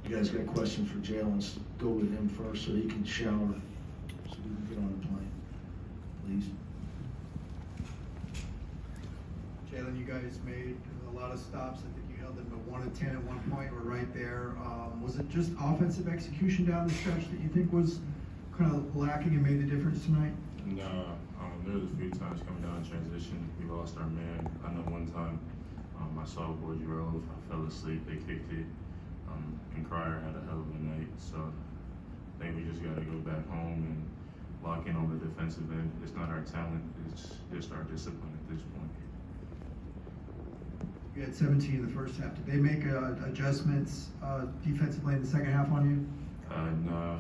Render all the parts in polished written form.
you guys got questions for Jalen, let's go with him first so he can shower, so we can get on the plane, please. Jalen, you guys made a lot of stops. I think you held them to 1 of 10 at one point. We're right there. Was it just offensive execution down the stretch that you think was kind of lacking and made the difference tonight? No, there was a few times coming down in transition, we lost our man. I know one time, my sophomore drove, I fell asleep, they kicked it, and Cryer had a hell of a night. So I think we just got to go back home and lock in on the defensive end. It's not our talent, it's just our discipline at this point. You had 17 in the first half. Did they make adjustments defensively in the second half on you? No.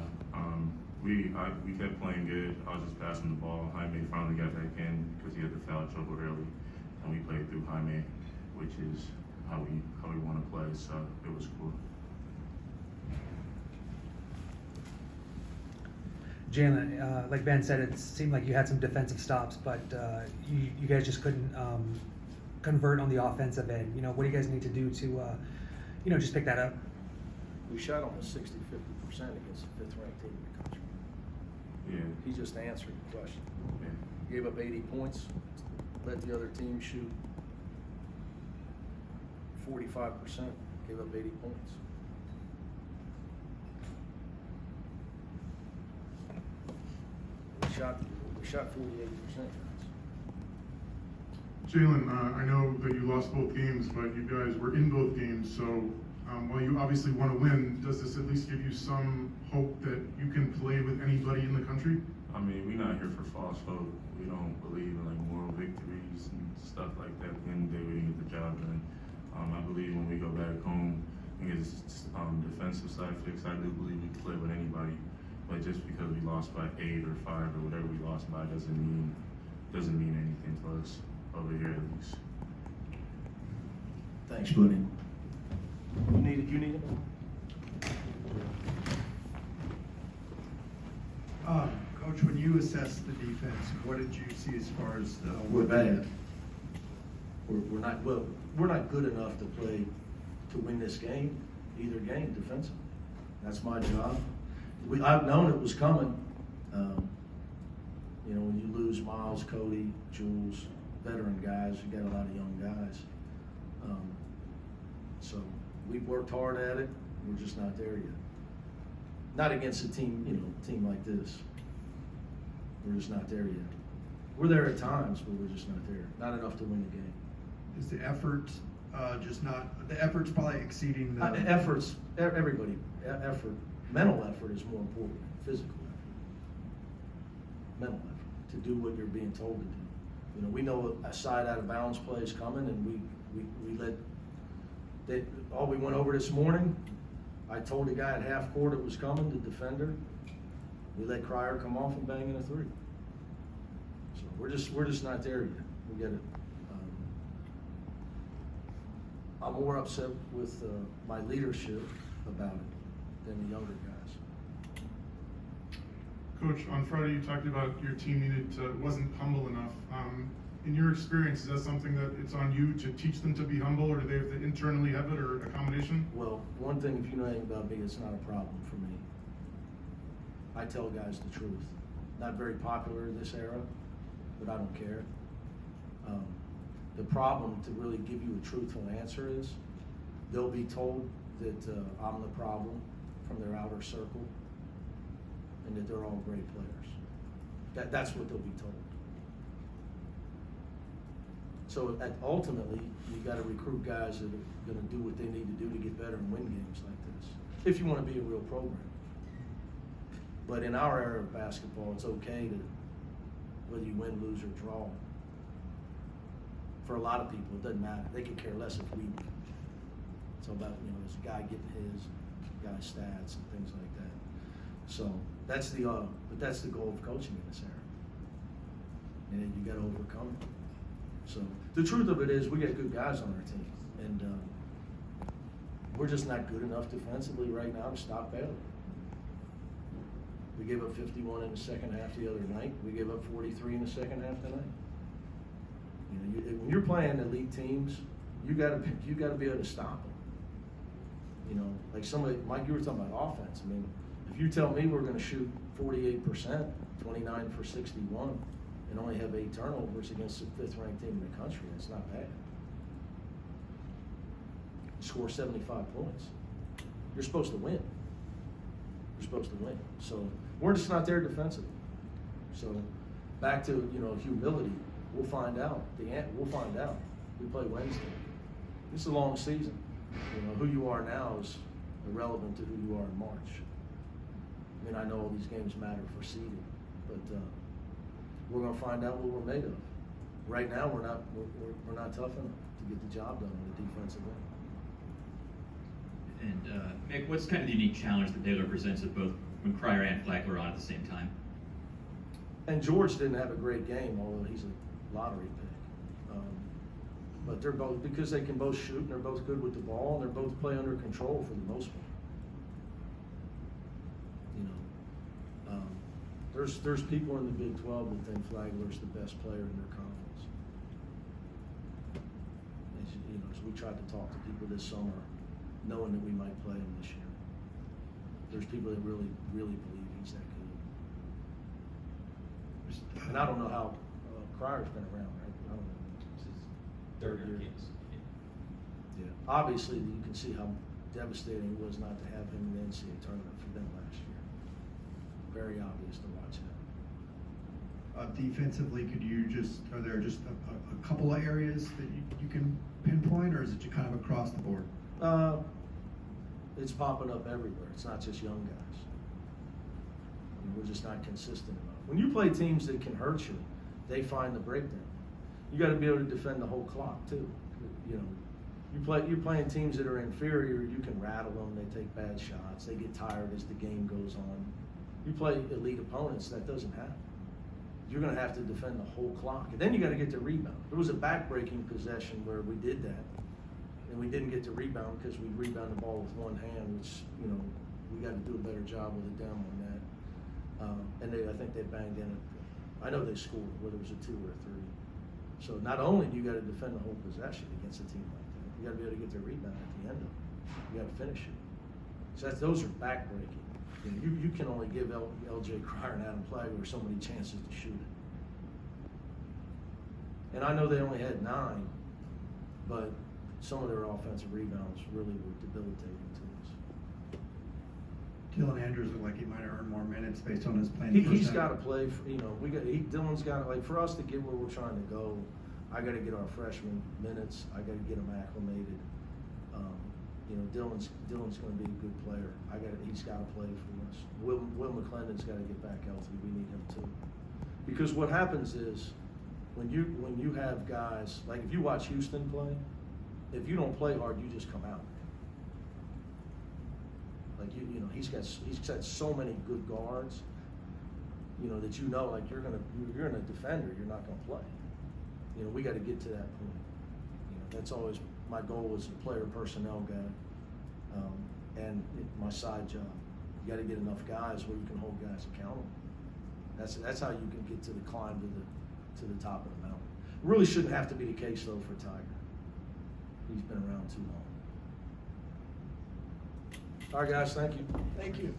We kept playing good. I was just passing the ball. Jaime finally got back in because he had the foul trouble early, and we played through Jaime, which is how we want to play. So it was cool. Jalen, like Ben said, it seemed like you had some defensive stops, but you guys just couldn't convert on the offensive end. You know, what do you guys need to do to, just pick that up? We shot almost 60-50% against the 5th-ranked team in the country. Yeah. He just answered the question. Yeah. Gave up 80 points, let the other team shoot 45%, gave up 80 points. We shot 48%. Jalen, I know that you lost both games, but you guys were in both games, so while you obviously want to win, does this at least give you some hope that you can play with anybody in the country? I mean, we're not here for false hope. We don't believe in like moral victories and stuff like that. At the end of the day, we didn't get the job done. I believe when we go back home and get this defensive side fixed, I do believe we can play with anybody. But just because we lost by 8 or 5 or whatever we lost by doesn't mean anything to us over here at least. Thanks, buddy. You need it? Coach, when you assessed the defense, what did you see as far as the? We're bad. We're not well. We're not good enough to play to win this game, either game defensively. That's my job. I've known it was coming. When you lose Miles, Cody, Jules, veteran guys, you got a lot of young guys. So we've worked hard at it. We're just not there yet. Not against a team, team like this. We're just not there yet. We're there at times, but we're just not there. Not enough to win the game. Is the effort just not? The effort's probably exceeding the efforts. Everybody effort. Mental effort is more important than physical effort. Mental effort to do what you're being told to do. We know a side out of bounds play is coming, and we let. We went over this morning. I told the guy at half court it was coming, the defender. We let Cryer come off and bang in a 3. So we're just not there yet. We get it. I'm more upset with my leadership about it than the younger guys. Coach, on Friday you talked about your team wasn't humble enough. In your experience, is that something that it's on you to teach them to be humble, or do they have to internally have it, or a combination? Well, one thing, if you know anything about me, it's not a problem for me. I tell guys the truth. Not very popular in this era, but I don't care. The problem, to really give you a truthful answer, is they'll be told that I'm the problem from their outer circle, and that they're all great players. That's what they'll be told. So ultimately, you got to recruit guys that are going to do what they need to do to get better and win games like this, if you want to be a real program. But in our era of basketball, it's okay to, whether you win, lose, or draw. For a lot of people, it doesn't matter. They could care less if we win. It's all about, there's a guy getting his, guy's stats and things like that. So that's the goal of coaching in this era. And then you got to overcome it. So the truth of it is, we got good guys on our team, and we're just not good enough defensively right now to stop Baylor. We gave up 51 in the second half the other night. We gave up 43 in the second half tonight. When you're playing elite teams, you got to be able to stop them. You know, like somebody, Mike, you were talking about offense. I mean, if you tell me we're gonna shoot 48%, 29 for 61, and only have 8 turnovers against the 5th-ranked team in the country, that's not bad. Score 75 points. You're supposed to win. You're supposed to win. So we're just not there defensively. So back to, you know, humility. We'll find out. We'll find out. We play Wednesday. It's a long season. You know, who you are now is irrelevant to who you are in March. I mean, I know all these games matter for seeding, but we're going to find out what we're made of. Right now, we're not tough enough to get the job done on the defensive end. And Mick, what's kind of the unique challenge that Baylor presents with both when Cryer and Flagler are on at the same time? And George didn't have a great game, although he's a lottery pick. But they're both, because they can both shoot and they're both good with the ball and they're both play under control for the most part. You know, there's people in the Big 12 that think Flagler's the best player in their conference. As, you know, as we tried to talk to people this summer, knowing that we might play him this year. There's people that really, really believe he's that good. And I don't know how Cryer's been around, right? I don't know. It's his third year. Yeah. Obviously, you can see how devastating it was not to have him in the NCAA tournament for them last year. Very obvious to watch that. Defensively, are there just a couple of areas that you can pinpoint, or is it kind of across the board? It's popping up everywhere. It's not just young guys. I mean, we're just not consistent enough. When you play teams that can hurt you, they find the breakdown. You got to be able to defend the whole clock too. You know, you're playing teams that are inferior. You can rattle them. They take bad shots. They get tired as the game goes on. You play elite opponents, that doesn't happen. You're going to have to defend the whole clock, and then you got to get the rebound. There was a back-breaking possession where we did that. And we didn't get to rebound because we rebounded the ball with one hand, which, you know, we got to do a better job with the demo on that. And I think they banged in it. I know they scored, whether it was a 2 or a 3. So not only do you got to defend the whole possession against a team like that, you got to be able to get their rebound at the end of it. You got to finish it. So those are back-breaking. You can only give L.J. Cryer and Adam Flagler so many chances to shoot it. And I know they only had 9, but some of their offensive rebounds really were debilitating to us. Dylan Andrews looked like he might have earned more minutes based on his playing. He's got to play. You know, Dylan's got to, like, for us to get where we're trying to go. I got to get our freshmen minutes. I got to get them acclimated. You know, Dylan's going to be a good player. He's got to play for us. Will McClendon's got to get back healthy. We need him too. Because what happens is when you have guys, like if you watch Houston play, if you don't play hard, you just come out. Like you know, he's got so many good guards. You know that like you're a defender, you're not gonna play. You know, we got to get to that point. You know, that's always my goal as a player personnel guy, and my side job. You got to get enough guys where you can hold guys accountable. That's how you can get to the climb to the top of the mountain. It really shouldn't have to be the case though for Tiger. He's been around too long. All right, guys, thank you. Thank you.